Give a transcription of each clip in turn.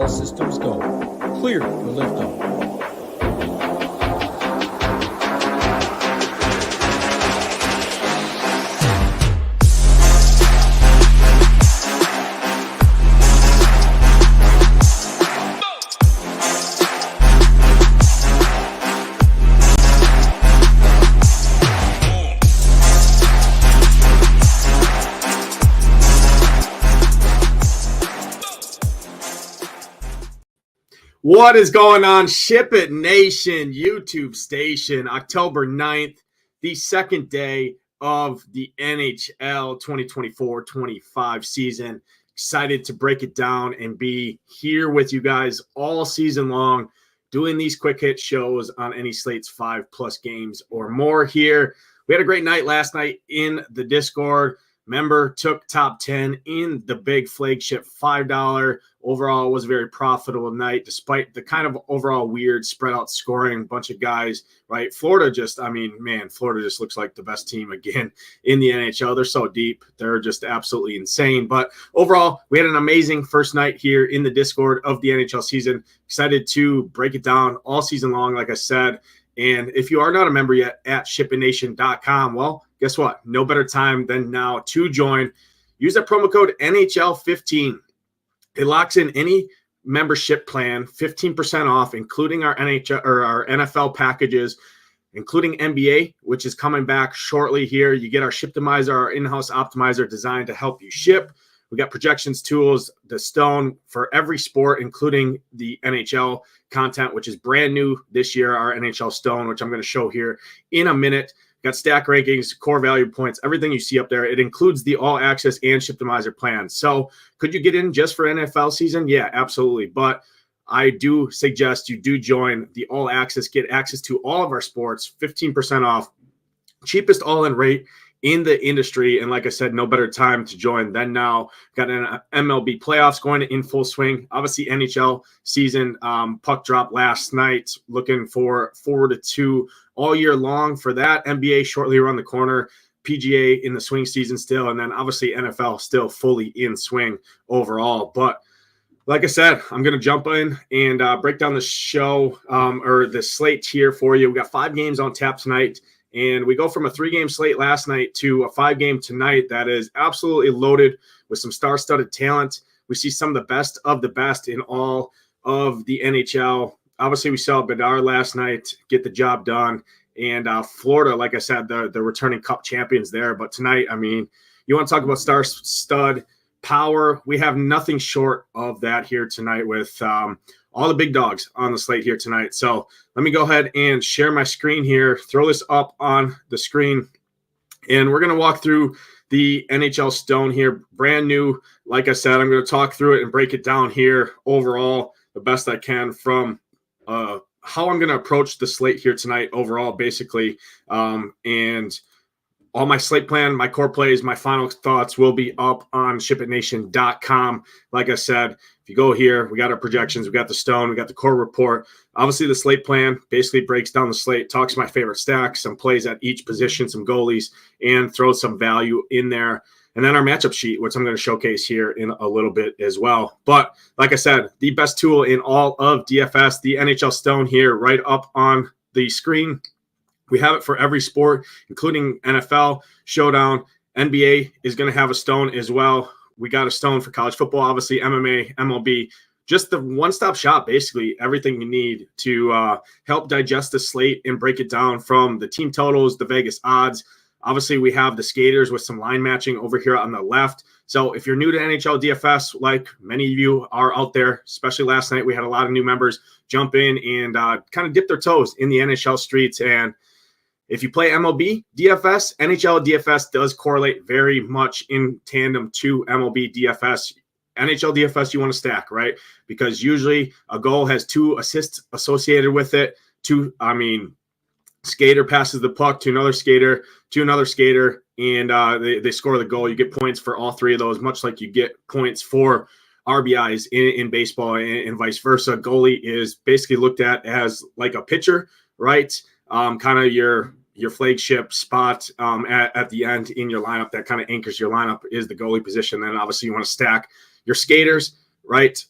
systems go. Clear for liftoff. What is going on, SHIPIT Nation YouTube station? October 9th, the second day of the NHL 2024-25 season. Excited to break it down and be here with you guys all season long, doing these quick hit shows on any slates 5+ games or more here. We had a great night last night in the Discord. Member took top 10 in the big flagship $5. Overall, it was a very profitable night, despite the kind of overall weird spread out scoring, bunch of guys, right? Florida Florida just looks like the best team again in the NHL. They're so deep. They're just absolutely insane. But overall, we had an amazing first night here in the Discord of the NHL season. Excited to break it down all season long, like I said. And if you are not a member yet at ShipItNation.com, well, guess what? No better time than now to join. Use that promo code NHL15. It locks in any membership plan, 15% off, including our NHL or our NFL packages, including NBA, which is coming back shortly here. You get our Shiptimizer, our in-house optimizer designed to help you ship. We got projections tools, the Stone for every sport, including the NHL content, which is brand new this year, our NHL Stone, which I'm going to show here in a minute. Got stack rankings, core value points, everything you see up there. It includes the all access and Shiptimizer plan. So could you get in just for NFL season? Yeah, absolutely. But I do suggest you do join the all access, get access to all of our sports, 15% off, cheapest all-in rate in the industry. And like I said, no better time to join than now. Got an MLB playoffs going in full swing. Obviously, NHL season puck drop last night. Looking forward to all year long for that. NBA shortly around the corner. PGA in the swing season still. And then obviously NFL still fully in swing overall. But like I said, I'm going to jump in and break down the show or the slate here for you. We got 5 games on tap tonight. And we go from a 3-game slate last night to a 5-game tonight that is absolutely loaded with some star-studded talent. We see some of the best in all of the NHL. Obviously, we saw Bedard last night get the job done. And Florida, like I said, the returning Cup champions there. But tonight, I mean, you want to talk about star-stud power. We have nothing short of that here tonight with all the big dogs on the slate here tonight. So let me go ahead and share my screen here, throw this up on the screen, and we're going to walk through the NHL Stone here, brand new. Like I said, I'm going to talk through it and break it down here overall the best I can from how I'm going to approach the slate here tonight overall, basically. And all my slate plan, my core plays, my final thoughts will be up on ShipItNation.com. Like I said, if you go here, we got our projections, we got the Stone, we got the core report. Obviously, the slate plan basically breaks down the slate, talks my favorite stacks, some plays at each position, some goalies, and throws some value in there. And then our matchup sheet, which I'm going to showcase here in a little bit as well. But like I said, the best tool in all of DFS, the NHL Stone here right up on the screen. We have it for every sport, including NFL, Showdown. NBA is going to have a Stone as well. We got a Stone for college football, obviously, MMA, MLB. Just the one-stop shop, basically, everything you need to help digest the slate and break it down from the team totals, the Vegas odds. Obviously, we have the skaters with some line matching over here on the left. So if you're new to NHL DFS, like many of you are out there, especially last night, we had a lot of new members jump in and kind of dip their toes in the NHL streets. And if you play MLB DFS, NHL DFS does correlate very much in tandem to MLB DFS. NHL DFS, you want to stack, right? Because usually a goal has 2 assists associated with it. Skater passes the puck to another skater, and they score the goal. You get points for all 3 of those, much like you get points for RBIs in baseball and vice versa. Goalie is basically looked at as like a pitcher, right? Kind of your flagship spot at the end in your lineup that kind of anchors your lineup is the goalie position. Then obviously you want to stack your skaters right,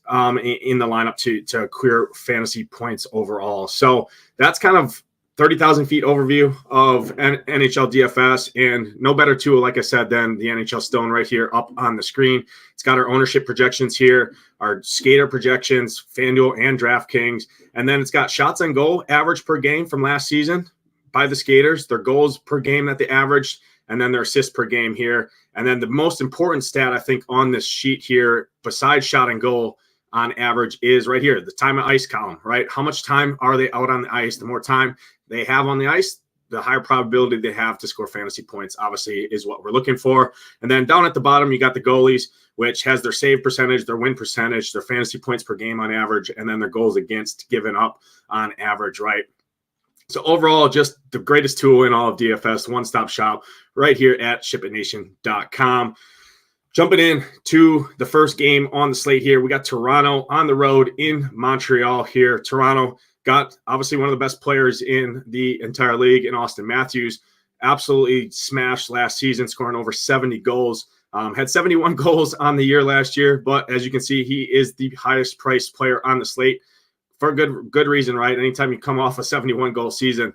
in the lineup to clear fantasy points overall. So that's kind of 30,000 feet overview of NHL DFS, and no better tool, like I said, than the NHL Stone right here up on the screen. It's got our ownership projections here, our skater projections, FanDuel and DraftKings, and then it's got shots on goal average per game from last season by the skaters, their goals per game that they averaged, and then their assists per game here. And then the most important stat, I think, on this sheet here, besides shot and goal on average, is right here, the time of ice column, right? How much time are they out on the ice? The more time they have on the ice, the higher probability they have to score fantasy points, obviously, is what we're looking for. And then down at the bottom, you got the goalies, which has their save percentage, their win percentage, their fantasy points per game on average, and then their goals against given up on average, right? So overall, just the greatest tool in all of DFS, one-stop shop right here at SHIPITNation.com. Jumping in to the first game on the slate here, we got Toronto on the road in Montreal here. Toronto got obviously one of the best players in the entire league in Austin Matthews. Absolutely smashed last season, scoring over 70 goals. Had 71 goals on the year last year, but as you can see, he is the highest priced player on the slate for good reason, right? Anytime you come off a 71 goal season,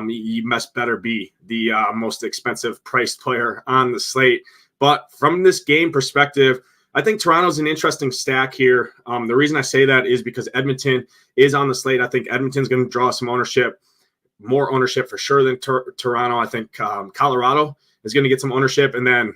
you must better be the most expensive priced player on the slate. But from this game perspective, I think Toronto's an interesting stack here. The reason I say that is because Edmonton is on the slate. I think Edmonton's going to draw some ownership, more ownership for sure than Toronto. I think Colorado is going to get some ownership. And then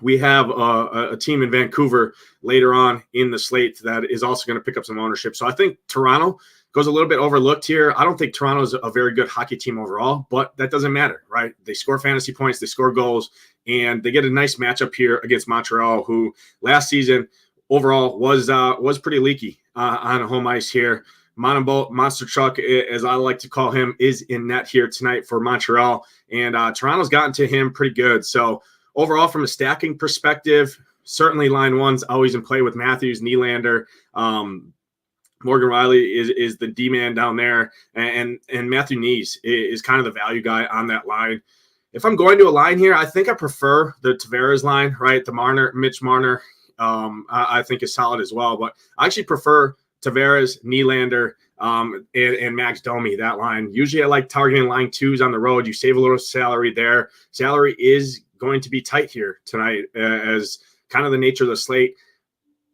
we have a team in Vancouver later on in the slate that is also going to pick up some ownership. So I think Toronto goes a little bit overlooked here. I don't think Toronto is a very good hockey team overall, but that doesn't matter, right? They score fantasy points, they score goals, and they get a nice matchup here against Montreal, who last season overall was pretty leaky on home ice here. Monster Truck, as I like to call him, is in net here tonight for Montreal, and Toronto's gotten to him pretty good. So overall, from a stacking perspective, certainly line one's always in play with Matthews, Nylander. Morgan Riley is the D-man down there, and Matthew Knees is kind of the value guy on that line. If I'm going to a line here, I think I prefer the Tavares line, right? The Mitch Marner, I think is solid as well, but I actually prefer Tavares, Nylander, and Max Domi, that line. Usually I like targeting line twos on the road. You save a little salary there. Salary is going to be tight here tonight as kind of the nature of the slate.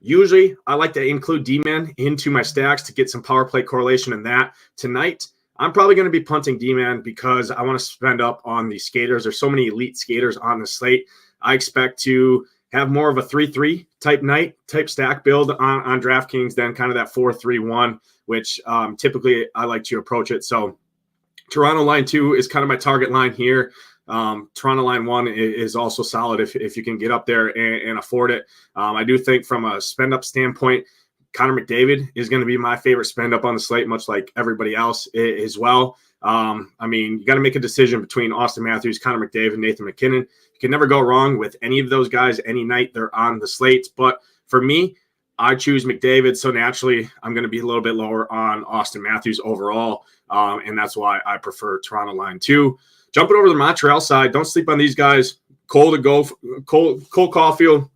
Usually, I like to include D-man into my stacks to get some power play correlation in that. Tonight, I'm probably going to be punting D-man because I want to spend up on the skaters. There's so many elite skaters on the slate. I expect to have more of a 3-3 type stack build on DraftKings than kind of that 4-3-1, which typically I like to approach it. So Toronto line 2 is kind of my target line here. Toronto line 1 is also solid if you can get up there and afford it. I do think from a spend up standpoint, Connor McDavid is going to be my favorite spend up on the slate, much like everybody else as well. I mean, you got to make a decision between Austin Matthews, Connor McDavid, Nathan McKinnon. You can never go wrong with any of those guys any night they're on the slate. But for me, I choose McDavid, so naturally I'm going to be a little bit lower on Austin Matthews overall, and that's why I prefer Toronto line 2. Jumping over to the Montreal side, don't sleep on these guys. Cole Caulfield,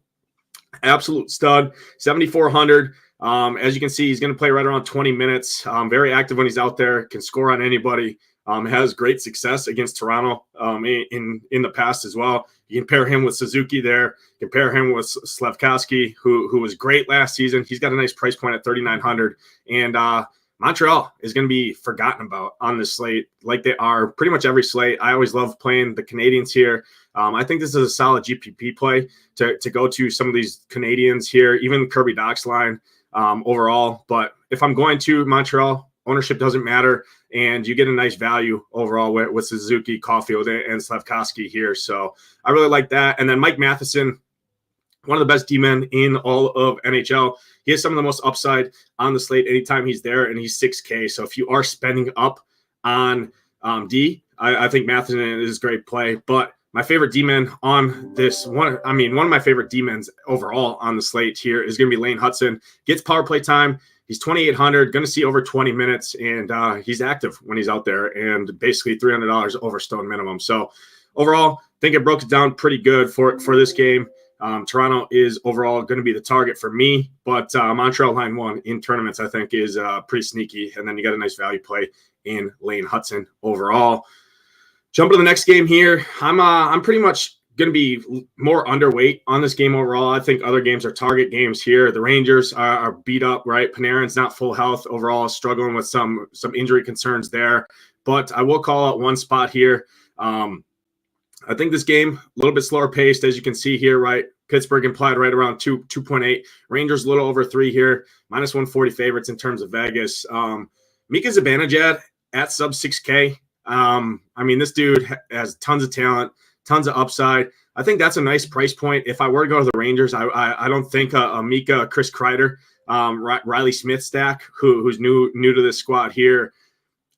absolute stud, 7,400. As you can see, he's going to play right around 20 minutes. Very active when he's out there, can score on anybody. Has great success against Toronto in the past as well. You can pair him with Suzuki there. You can pair him with Slafkovsky, who was great last season. He's got a nice price point at 3,900. And Montreal is going to be forgotten about on this slate like they are pretty much every slate. I always love playing the Canadians here. I think this is a solid GPP play to go to some of these Canadians here, even Kirby Dach's line overall. But if I'm going to Montreal, ownership doesn't matter, and you get a nice value overall with Suzuki, Caulfield, and Slafkovsky here. So I really like that. And then Mike Matheson, one of the best D-men in all of NHL. He has some of the most upside on the slate anytime he's there, and he's 6K. So if you are spending up on D, I think Matheson is a great play. But my favorite D-man on this one, one of my favorite D-men's overall on the slate here is going to be Lane Hudson. Gets power play time. He's 2,800, going to see over 20 minutes, and he's active when he's out there, and basically $300 over stone minimum. So overall, I think it broke it down pretty good for this game. Toronto is overall going to be the target for me, but Montreal line 1 in tournaments I think is pretty sneaky. And then you got a nice value play in Lane Hudson overall. Jump to the next game here. I'm pretty much going to be more underweight on this game overall. I think other games are target games here. The Rangers are beat up, right? Panarin's not full health overall, struggling with some injury concerns there. But I will call out one spot here. I think this game, a little bit slower paced, as you can see here, right? Pittsburgh implied right around 2.8. Rangers a little over 3 here. Minus 140 favorites in terms of Vegas. Mika Zibanejad at sub 6K. I mean, this dude has tons of talent, tons of upside. I think that's a nice price point. If I were to go to the Rangers, I don't think a Mika, Chris Kreider, Riley Smith stack, who's new to this squad here.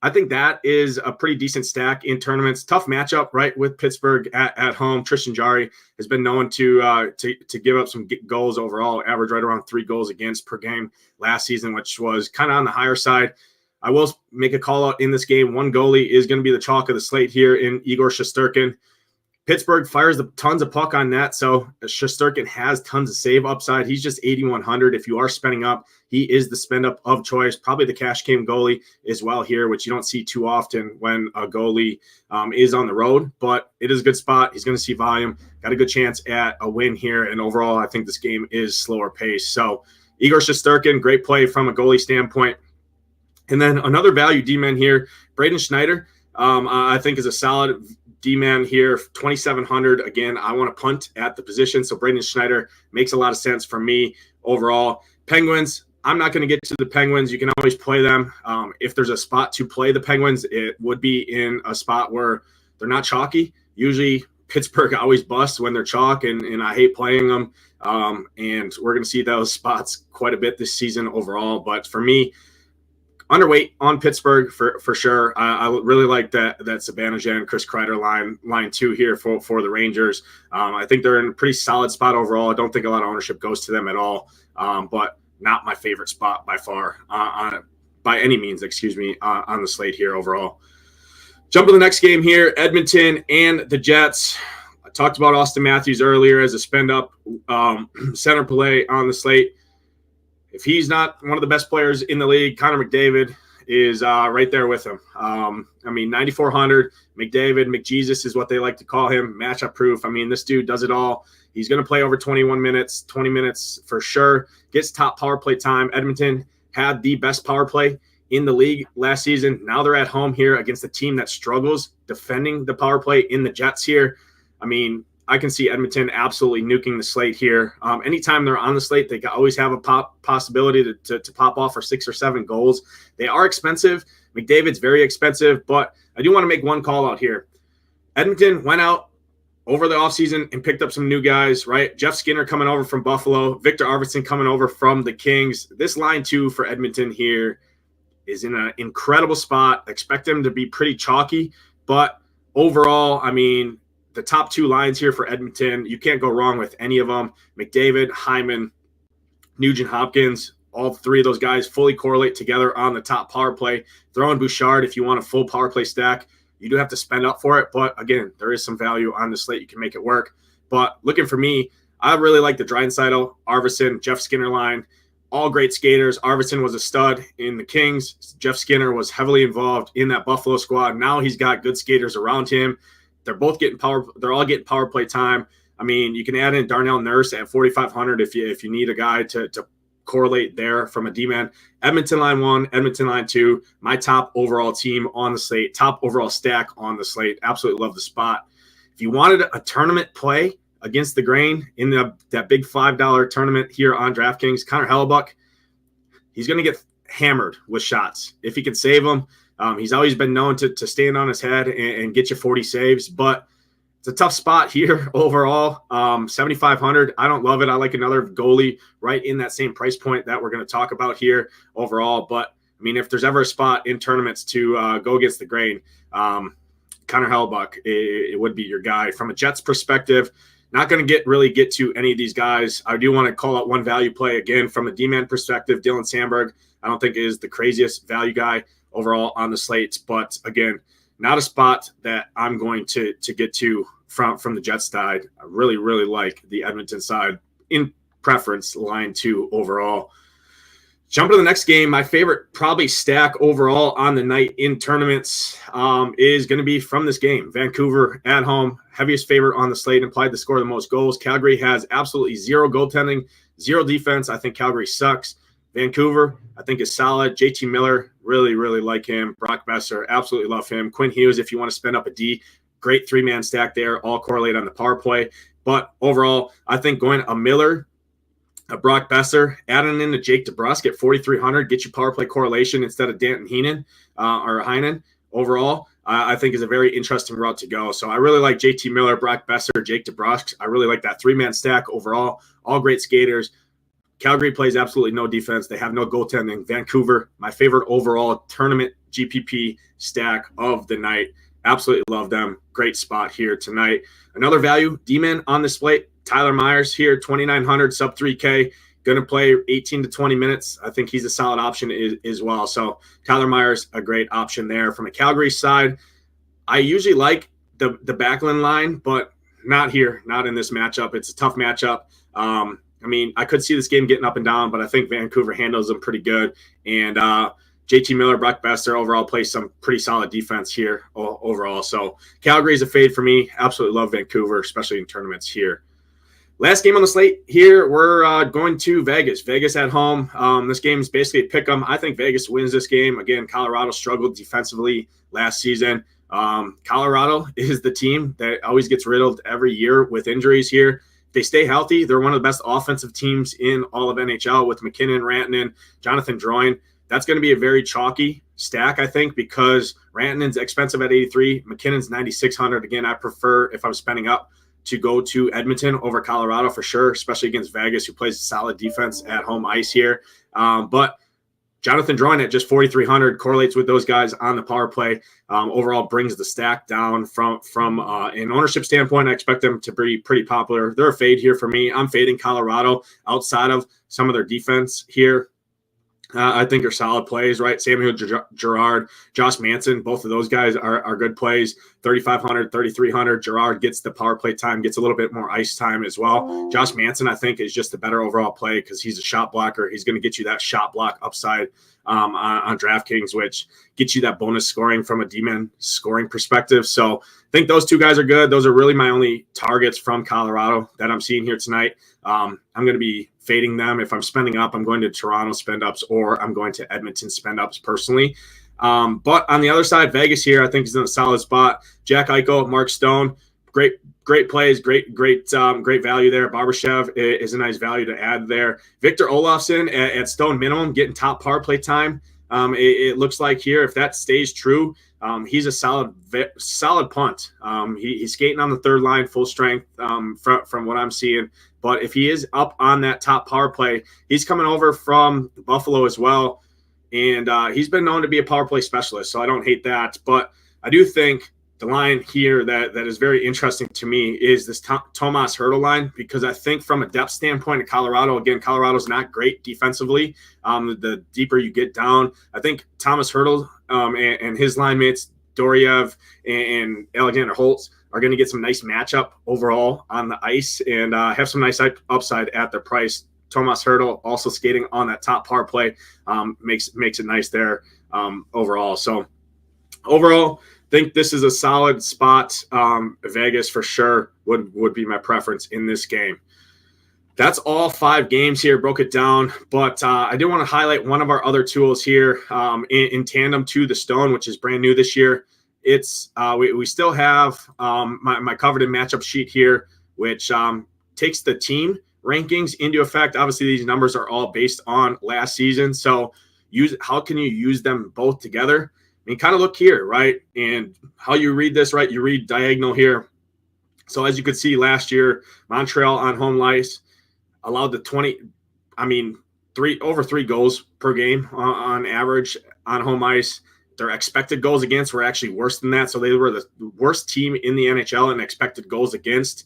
I think that is a pretty decent stack in tournaments. Tough matchup, right, with Pittsburgh at home. Tristan Jarry has been known to give up some goals overall, average right around 3 goals against per game last season, which was kind of on the higher side. I will make a call out in this game. One goalie is going to be the chalk of the slate here in Igor Shesterkin. Pittsburgh fires tons of puck on net, so Shesterkin has tons of save upside. He's just 8,100. If you are spending up, he is the spend up of choice. Probably the cash game goalie as well here, which you don't see too often when a goalie is on the road. But it is a good spot. He's going to see volume. Got a good chance at a win here. And overall, I think this game is slower pace. So Igor Shesterkin, great play from a goalie standpoint. And then another value D-man here, Braden Schneider, I think is a solid D-man here, 2,700. Again, I want to punt at the position, so Braden Schneider makes a lot of sense for me overall. Penguins, I'm not going to get to the Penguins. You can always play them. If there's a spot to play the Penguins, it would be in a spot where they're not chalky. Usually Pittsburgh always busts when they're chalk, and I hate playing them. And we're going to see those spots quite a bit this season overall. But for me, underweight on Pittsburgh for sure. I really like that Zibanejad and Chris Kreider line 2 here for the Rangers. I think they're in a pretty solid spot overall. I don't think a lot of ownership goes to them at all, but not my favorite spot by far by any means, on the slate here overall. Jump to the next game here, Edmonton and the Jets. I talked about Austin Matthews earlier as a spend up center play on the slate. If he's not one of the best players in the league, Connor McDavid is right there with him. 9,400, McDavid, McJesus is what they like to call him, matchup proof. This dude does it all. He's going to play over 21 minutes, 20 minutes for sure. Gets top power play time. Edmonton had the best power play in the league last season. Now they're at home here against a team that struggles defending the power play in the Jets here. I can see Edmonton absolutely nuking the slate here. Anytime they're on the slate, they always have a possibility to pop off for 6 or 7 goals. They are expensive. McDavid's very expensive, but I do want to make one call out here. Edmonton went out over the offseason and picked up some new guys, right? Jeff Skinner coming over from Buffalo, Victor Arvidsson coming over from the Kings. This line 2 for Edmonton here is in an incredible spot. Expect them to be pretty chalky, but overall, the top 2 lines here for Edmonton, you can't go wrong with any of them. McDavid, Hyman, Nugent Hopkins, all 3 of those guys fully correlate together on the top power play. Throw in Bouchard if you want a full power play stack. You do have to spend up for it, but again, there is some value on the slate. You can make it work. But looking for me, I really like the Draisaitl, Arvidsson, Jeff Skinner line. All great skaters. Arvidsson was a stud in the Kings. Jeff Skinner was heavily involved in that Buffalo squad. Now he's got good skaters around him. They're all getting power play time. You can add in Darnell Nurse at 4,500 if you need a guy to correlate there from a D-man. Edmonton line 1, Edmonton line 2, my top overall team on the slate, top overall stack on the slate. Absolutely love the spot. If you wanted a tournament play against the grain in that big $5 tournament here on DraftKings, Connor Hellebuck, he's going to get hammered with shots. If he can save them, he's always been known to stand on his head and get you 40 saves, but it's a tough spot here overall. 7,500. I don't love it. I like another goalie right in that same price point that we're going to talk about here overall. But if there's ever a spot in tournaments to go against the grain, Connor Hellebuck, it would be your guy. From a Jets perspective, not going to really get to any of these guys. I do want to call out one value play again from a D-man perspective. Dylan Sandberg, I don't think is the craziest value guy overall on the slates, but again, not a spot that I'm going to get to from the Jets side. I really, really like the Edmonton side in preference, line 2 overall. Jump to the next game. My favorite probably stack overall on the night in tournaments is going to be from this game. Vancouver at home, heaviest favorite on the slate, implied to score the most goals. Calgary has absolutely 0 goaltending, 0 defense. I think Calgary sucks. Vancouver, I think, is solid. JT Miller, really, really like him. Brock Besser, absolutely love him. Quinn Hughes, if you want to spend up a D, great 3-man stack there, all correlate on the power play. But overall, I think going a Miller, a Brock Besser, adding in a Jake DeBrusk at 4,300, get you power play correlation instead of Danton Heinen overall, I think is a very interesting route to go. So I really like JT Miller, Brock Besser, Jake DeBrusk. I really like that 3-man stack overall. All great skaters. Calgary plays absolutely no defense. They have no goaltending. Vancouver, my favorite overall tournament GPP stack of the night. Absolutely love them. Great spot here tonight. Another value, D-man on the slate. Tyler Myers here, 2,900, sub 3K. Going to play 18 to 20 minutes. I think he's a solid option as well. So Tyler Myers, a great option there. From a Calgary side, I usually like the backline line, but not here, not in this matchup. It's a tough matchup. I mean, I could see this game getting up and down, but I think Vancouver handles them pretty good. And JT Miller, Brock Besser overall plays some pretty solid defense here overall. So Calgary is a fade for me. Absolutely love Vancouver, especially in tournaments here. Last game on the slate here, we're going to Vegas. Vegas at home. This game is basically a pick 'em. I think Vegas wins this game. Again, Colorado struggled defensively last season. Colorado is the team that always gets riddled every year with injuries here. If they stay healthy, they're one of the best offensive teams in all of NHL with McKinnon, Rantanen, Jonathan Drouin. That's going to be a very chalky stack, I think, because Rantanen's expensive at 83. McKinnon's 9,600. Again, I prefer, if I'm spending up, to go to Edmonton over Colorado for sure, especially against Vegas, who plays solid defense at home ice here. But Jonathan Drouin at just 4,300 correlates with those guys on the power play. Overall, brings the stack down from an ownership standpoint. I expect them to be pretty popular. They're a fade here for me. I'm fading Colorado outside of some of their defense here. I think are solid plays, right? Samuel Girard, Josh Manson, both of those guys are good plays. 3,500, 3,300. Girard gets the power play time, gets a little bit more ice time as well. Josh Manson, I think, is just a better overall play because he's a shot blocker. He's going to get you that shot block upside on DraftKings, which gets you that bonus scoring from a D-man scoring perspective. So I think those two guys are good. Those are really my only targets from Colorado that I'm seeing here tonight. I'm going to be fading them. If I'm spending up, I'm going to Toronto spend ups or I'm going to Edmonton spend ups personally. But on the other side, Vegas here, I think is in a solid spot. Jack Eichel, Mark Stone, great plays, great value there. Barbashev is a nice value to add there. Victor Olofsson at Stone minimum, getting top power play time. It looks like here, if that stays true, he's a solid punt. He's skating on the third line, full strength from what I'm seeing. But if he is up on that top power play, he's coming over from Buffalo as well. And he's been known to be a power play specialist, so I don't hate that. But I do think the line here that is very interesting to me is this Tomas Hertl line, because I think from a depth standpoint in Colorado, again, Colorado's not great defensively. The deeper you get down, I think Thomas Hertl and his line mates, Doriev and Alexander Holtz, are going to get some nice matchup overall on the ice and have some nice upside at their price. Tomas Hertl also skating on that top power play makes it nice there overall. So overall, think this is a solid spot. Vegas for sure would be my preference in this game. That's all 5 games here, broke it down. But I do want to highlight one of our other tools here in tandem to the Stone, which is brand new this year. It's we still have my covered in matchup sheet here, which takes the team rankings into effect. Obviously, these numbers are all based on last season. So how can you use them both together? I mean, kind of look here, right? And how you read this, right? You read diagonal here. So as you could see last year, Montreal on home ice allowed the over 3 goals per game on average on home ice. Their expected goals against were actually worse than that. So they were the worst team in the NHL in expected goals against.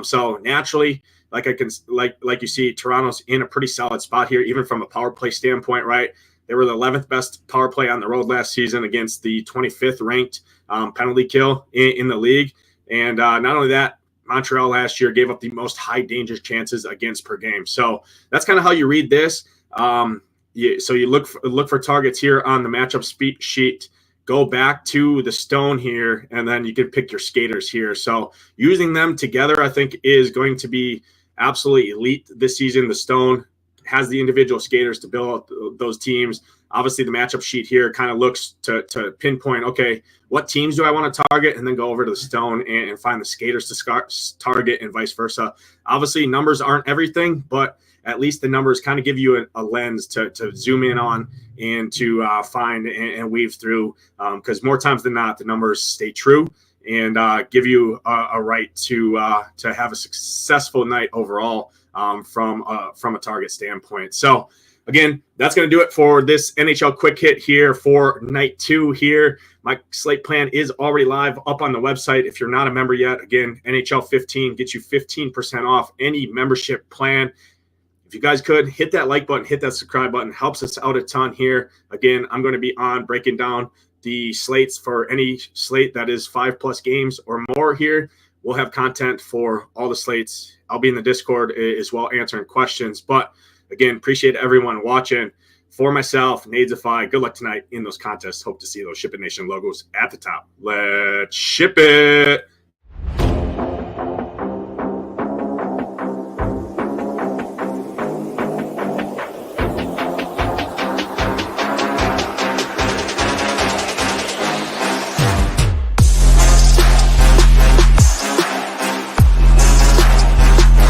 So naturally, like you see, Toronto's in a pretty solid spot here, even from a power play standpoint, right? They were the 11th best power play on the road last season against the 25th ranked penalty kill in the league. And not only that, Montreal last year gave up the most high danger chances against per game. So that's kind of how you read this. So you look for targets here on the matchup sheet. Go back to the stone here, and then you can pick your skaters here. So using them together, I think, is going to be absolutely elite this season. The stone has the individual skaters to build out those teams. Obviously, the matchup sheet here kind of looks to pinpoint, okay, what teams do I want to target, and then go over to the stone and find the skaters to target and vice versa. Obviously, numbers aren't everything, but at least the numbers kind of give you a lens to zoom in on and to find and weave through, because more times than not, the numbers stay true and give you a right to have a successful night overall from a target standpoint. So again, that's going to do it for this NHL quick hit here for night 2 here. My slate plan is already live up on the website. If you're not a member yet, again, NHL 15 gets you 15% off any membership plan. If you guys could hit that like button, hit that subscribe button, helps us out a ton here. Again, I'm going to be on breaking down the slates for any slate that is 5+ games or more here. We'll have content for all the slates. I'll be in the Discord as well answering questions. But again, appreciate everyone watching. For myself, Nadesify, good luck tonight in those contests. Hope to see those SHIPIT Nation logos at the top. Let's ship it.